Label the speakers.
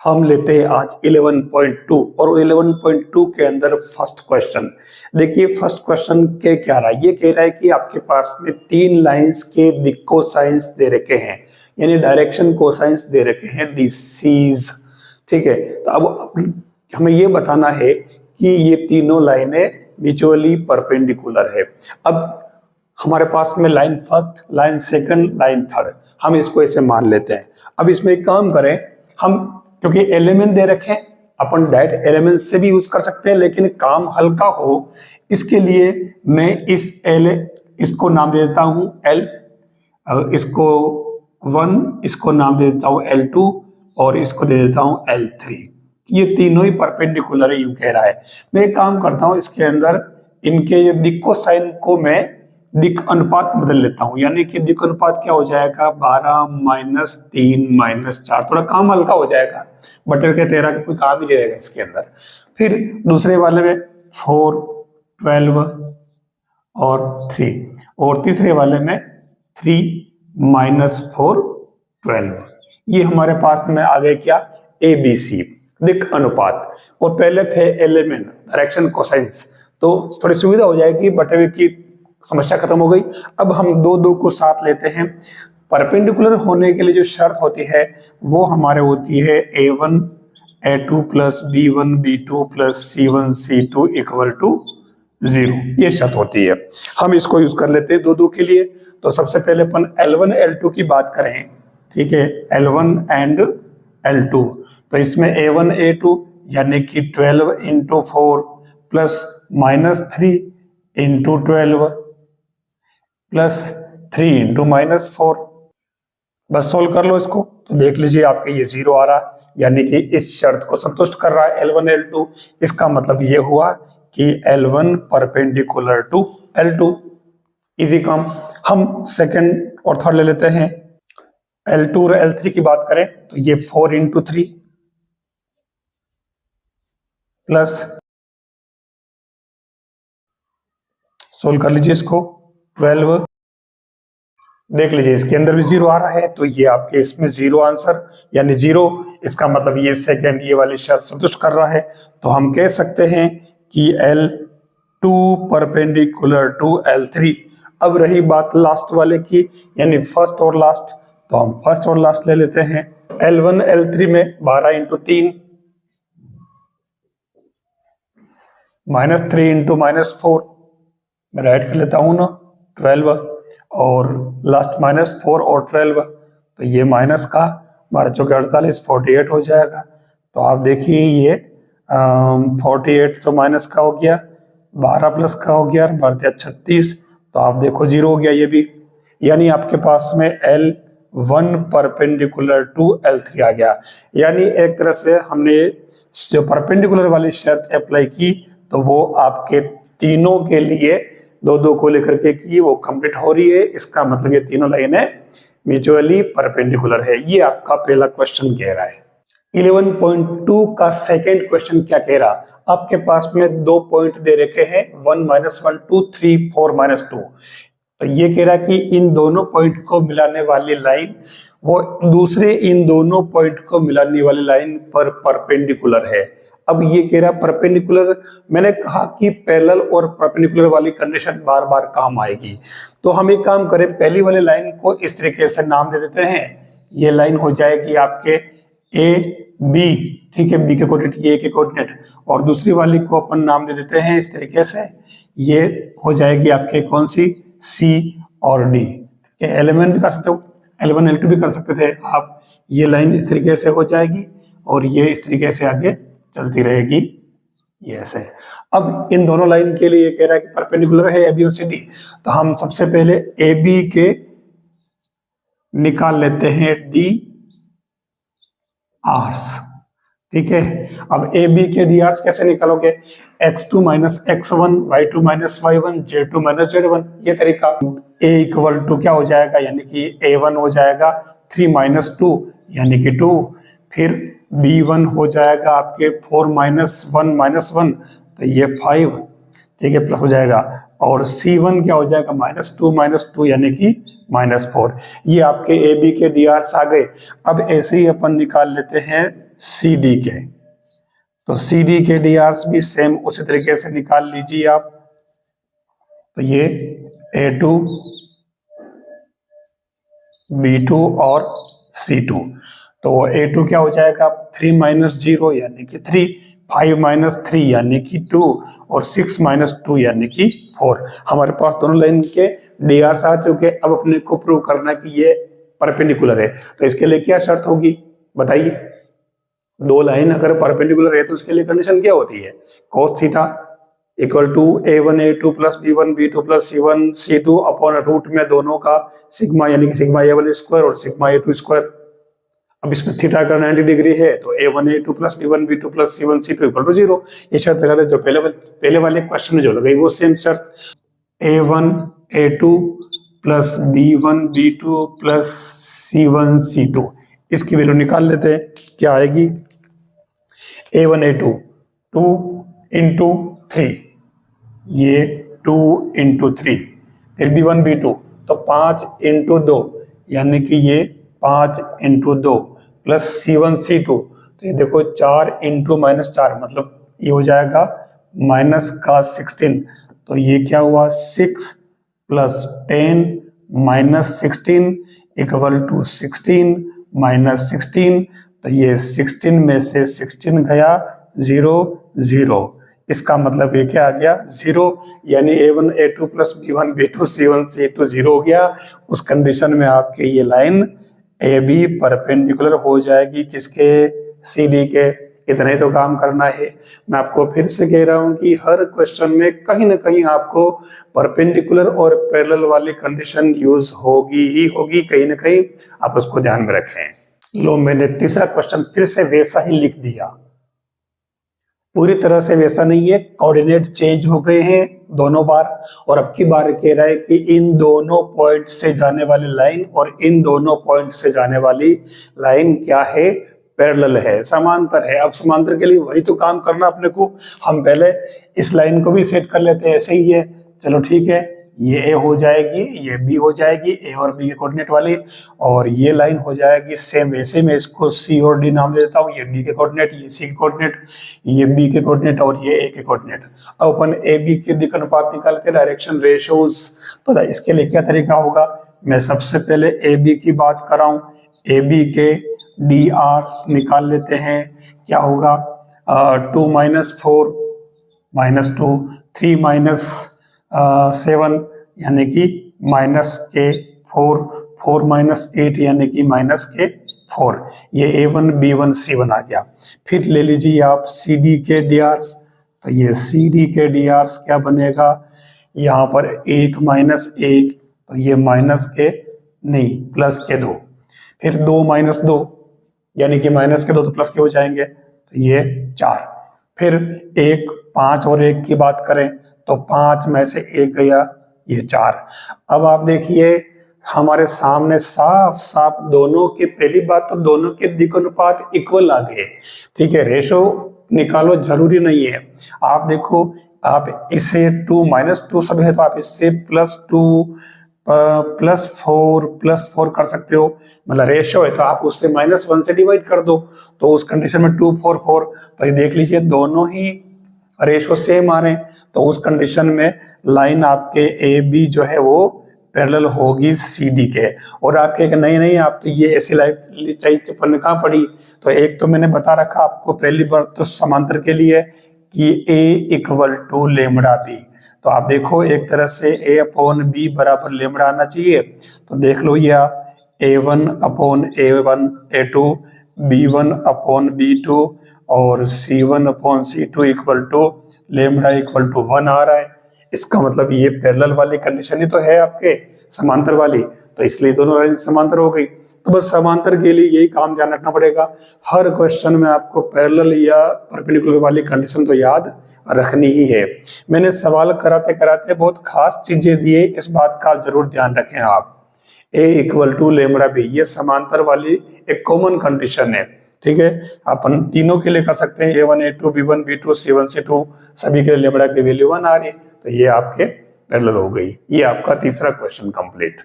Speaker 1: हम लेते हैं आज 11.2 और 11.2 के अंदर फर्स्ट क्वेश्चन। देखिए फर्स्ट क्वेश्चन के क्या रहा है, ये कह रहा है कि आपके पास में 3 लाइंस के दिक् कोसाइंस दे रखे हैं, यानी डायरेक्शन कोसाइंस दे रखे हैं दिस। ठीक है, तो अब हमें ये बताना है कि ये तीनों लाइनें म्यूचुअली परपेंडिकुलर है। अब हमारे पास में line first, line second, line third, हम इसको ऐसे मान लेते हैं। अब इसमें एक काम करें, हम क्योंकि एलिमेंट दे रखे हैं, अपन डायरेक्ट एलिमेंट से भी यूज कर सकते हैं, लेकिन काम हल्का हो इसके लिए मैं इसको नाम दे देता हूं L, इसको 1, इसको नाम दे देता हूं L2 और इसको दे देता हूं L3। ये तीनों ही परपेंडिकुलर है, यूं कह रहा है। मैं एक काम करता हूं, इसके अंदर इनके दिक् कोसाइन को मैं दिक् अनुपात बदल लेता हूं, यानी कि दिक् अनुपात क्या हो जाएगा 12 - 3 - 4। थोड़ा काम हल्का हो जाएगा, बटे के 13 का कोई काम ही नहीं रहेगा इसके अंदर। फिर दूसरे वाले में 4, 12 और 3, और तीसरे वाले में 3 - 4, 12। ये हमारे पास में आ गए क्या, ABC दिक् अनुपात। और पहले थे एलिमेंट डायरेक्शन कोसाइंस, तो थोड़ी सुविधा हो जाएगी, बटे की समस्या खत्म हो गई। अब हम दो को साथ लेते हैं। परपेंडिकुलर होने के लिए जो शर्त होती है वो हमारे होती है A1 A2 + B1 B2 + C1 C2 = 0। ये शर्त होती है, हम इसको यूज कर लेते हैं दो के लिए। तो सबसे पहले अपन L1 L2 की बात करें, ठीक है, L1 एंड L2। तो इसमें A1 A2 यानी कि 12 × 4 + -3 × 12 + 3 × -4। बस सोल्व कर लो इसको, तो देख लीजिए आपके ये 0 आ रहा, यानी कि इस शर्त को संतुष्ट कर रहा है L1 L2। इसका मतलब ये हुआ कि L1 perpendicular to L2। Easy काम। हम सेकंड और थर्ड ले लेते हैं। L2 और L3 की बात करें तो ये 4 × 3 प्लस, सोल्व कर लीजिए इसको, 12। देख लीजिए इसके अंदर भी 0 आ रहा है, तो ये आपके इसमें 0 आंसर, यानी 0। इसका मतलब ये सेकंड ये वाली शर्त संतुष्ट कर रहा है। तो हम कह सकते हैं कि L2 परपेंडिकुलर टू L3। अब रही बात लास्ट वाले की, यानी फर्स्ट और लास्ट, तो हम फर्स्ट और लास्ट ले लेते हैं। L1 L3 में 12 × 3 -3 × -4, मैं राइट कर लेता हूं ना, 12 और लास्ट -4 और 12, तो ये माइनस का 12 × 4 = 48, 48 हो जाएगा। तो आप देखिए ये 48 तो माइनस का हो गया, 12 प्लस का हो गया, 12 × 36, तो आप देखो 0 हो गया ये भी, यानी आपके पास में L1 परपेंडिकुलर टू L3 आ गया। यानी एक तरह से हमने जो परपेंडिकुलर वाली शर्त अप्लाई की, तो वो आपके तीनों के लिए दो को लेकर के की, वो कंप्लीट हो रही है। इसका मतलब ये तीनों लाइनें म्यूचुअली परपेंडिकुलर है। ये आपका पहला क्वेश्चन कह रहा है। 11.2 का सेकंड क्वेश्चन क्या कह रहा, आपके पास में 2 पॉइंट दे रखे हैं, 1 - 1 2 3 4 - 2। तो ये कह रहा है कि इन दोनों पॉइंट को मिलाने वाली लाइन वो दूसरे इन दोनों पॉइंट को मिलाने वाली लाइन पर परपेंडिकुलर है। अब ये कह रहा है परपेंडिकुलर, मैंने कहा कि पैरेलल और परपेंडिकुलर वाली कंडीशन बार बार काम आएगी। तो हम एक काम करें, पहली वाली लाइन को इस तरीके से नाम दे देते हैं। ये लाइन हो जाएगी आपके AB, ठीक है, B के कोऑर्डिनेट, ये के कोऑर्डिनेट, और दूसरी वाली को अपन नाम दे देते हैं इस तरीके से, ये हो जाएगी आपके कौन सी, C और D। एलिमेंट भी कर सकते हो, L1 L2 भी कर सकते थे आप। ये लाइन इस तरीके से हो जाएगी और ये इस तरीके से आगे चलती रहेगी, ये ऐसे। अब इन दोनों लाइन के लिए कह रहा है कि परपेंडिकुलर है AB और CD, तो हम सबसे पहले AB के निकाल लेते हैं DRs, ठीक है। अब AB के DRs कैसे निकालोगे, x2 - x1 y2 - y1 z2 - z1, ये तरीका। A = क्या हो जाएगा, यानी कि A1 हो जाएगा 3 - 2 यानी कि 2, फिर B1 हो जाएगा आपके 4 - 1 - 1, तो ये 5, ठीक है, प्लस हो जाएगा, और C1 क्या हो जाएगा -2 - 2 यानी कि -4। ये आपके AB के DRs आ गए। अब ऐसे ही अपन निकाल लेते हैं सी डी के। तो सी डी के डी आर्स भी सेम उसी तरीके से निकाल लीजिए आप। तो ये A2, B2 और C2। तो A2 क्या हो जाएगा, 3 - 0 यानी कि 3, 5 - 3 यानी कि 2 और 6 - 2 यानी कि 4। हमारे पास दोनों लाइन के डी आर्स आ चुके। अब अपने को प्रूव करना कि ये परपेंडिकुलर है। तो इसके लिए क्या शर्त होगी बताइए। दो लाइन अगर परपेंडिकुलर है तो उसके लिए कंडीशन क्या होती है, cos theta equal to A1 A2 plus B1 B2 plus C1 C2 upon root में दोनों का सिग्मा यानी कि सिग्मा A1 स्क्वायर और सिग्मा A2 स्क्वायर। अब इसमें थीटा का 90 डिग्री है तो A1 A2 plus B1 B2 plus C1 C2 equal to 0। ये शर्त लगा दे जो पहले वाले क्वेश्चन में जो लगाई वो सेम शर्त। A1 A2 plus B1 B2 plus C1 C2 इसकी वैल्यू निकाल लेते हैं। क्या आएगी, A1 A2 2 इंटू 3, ये 2 इंटू 3, फिर B1 B2 तो 5 इंटू 2 यानी कि ये 5 इंटू 2 प्लस C1 C2 तो ये देखो 4 इंटू -4 मतलब ये हो जाएगा माइनस का 16। तो ये क्या हुआ 6 plus 10 minus 16 equal to 16 minus 16। तो ये 16 में से 16 गया 0 0। इसका मतलब ये क्या आ गया 0 यानी A1 A2 plus B1 B2 C1 C2 0 हो गया। उस कंडीशन में आपके ये लाइन AB परपेंडिकुलर हो जाएगी किसके, CD के। इतना ही तो काम करना है। मैं आपको फिर से कह रहा हूं कि हर क्वेश्चन में कहीं ना कहीं आपको परपेंडिकुलर और पैरेलल वाली कंडीशन यूज होगी ही होगी, कहीं ना कहीं आप उसको ध्यान में रखें। लो मैंने तीसरा क्वेश्चन फिर से वैसा ही लिख दिया, पूरी तरह से वैसा नहीं है, कोऑर्डिनेट चेंज हो गए हैं दोनों बार। और अब की बार कह रहा है कि इन दोनों पॉइंट से जाने वाली लाइन और इन दोनों पॉइंट से जाने वाली लाइन क्या है, पैरेलल है, समांतर है। अब समांतर के लिए वही तो काम करना अपने को। हम पहले इस लाइन को भी सेट कर लेते हैं, ऐसे ही है। चलो ठीक है, ये A हो जाएगी, ये B हो जाएगी, A और B के कोऑर्डिनेट वाली, और ये लाइन हो जाएगी सेम वैसे। मैं इसको C और D नाम दे देता हूँ। ये D के कोऑर्डिनेट, ये C के कोऑर्डिनेट, ये B के कोऑर्डिनेट और ये A के कोऑर्डिनेट। अब अपन AB के दिक् अनुपात निकाल के डायरेक्शन रेशियोज, तो इसके लिए क्या तरीका होगा, मैं सबसे पहले AB की बात कर रहा हूँ। AB के DRs निकाल लेते हैं। क्या होगा 2 - 4 -2, 3 - 7 यानी कि -4, 4 - 8 यानी कि -4। ये A1 B1 C1 आ गया। फिर ले लीजिए आप CD के DRs। तो ये CD के DRs क्या बनेगा, यहाँ पर 1 - 1 तो ये माइनस के नहीं प्लस के 2, फिर 2 - 2 यानी कि माइनस के 2 तो प्लस के हो जाएंगे, तो ये 4। फिर 1 5 और 1 की बात करें तो 5 में से 1 गया, ये 4। अब आप देखिए हमारे सामने साफ साफ दोनों के, पहली बात तो दोनों के दिक् अनुपात इक्वल आ गए। ठीक है, रेशो निकालो जरूरी नहीं है। आप देखो, आप इसे 2 - 2 सब है तो आप इससे +2 +4 कर सकते हो, मतलब रेशो है तो आप उससे -1 से डिवाइड कर दो, तो उस कंडीशन में 2 4 4। तो ये देख लीजिए दोनों ही रेशो सेम आ रहे हैं, तो उस कंडीशन में लाइन आपके AB जो है वो पैरेलल होगी CD के। और आपके नहीं आप तो ये ऐसी लाइन चाहिए पढ़ने कहाँ पड़ी। तो एक तो मैंने बता रखा आपको पहली बार तो समांतर के लिए कि A = λB। तो आप देखो एक तरह से A/B बराबर लेमड़ा आना चाहिए। तो देख लो ये आप A1/A1 A2, B1/B2 और C1/C2 equal to lambda equal to 1 आ रहा है। इसका मतलब ये पैरेलल वाली कंडीशन ही तो है आपके समांतर वाली, तो इसलिए दोनों लाइन समांतर हो गई। तो बस समांतर के लिए यही काम ध्यान रखना पड़ेगा, हर क्वेश्चन में आपको पैरेलल या परपेंडिकुलर वाली कंडीशन तो याद रखनी ही है। मैंने सवाल कराते कराते बहुत खास चीजें दी है, इस बात का जरूर ध्यान रखें आप। A = λB ये समांतर वाली एक कॉमन कंडीशन है। ठीक है, अपन तीनों के लिए कर सकते हैं, A1 A2 B1 B2 C1 C2 सभी के लेमड़ा की वैल्यू 1 आ रही है, तो ये आपके पैरेलल हो गई। ये आपका तीसरा क्वेश्चन कंप्लीट।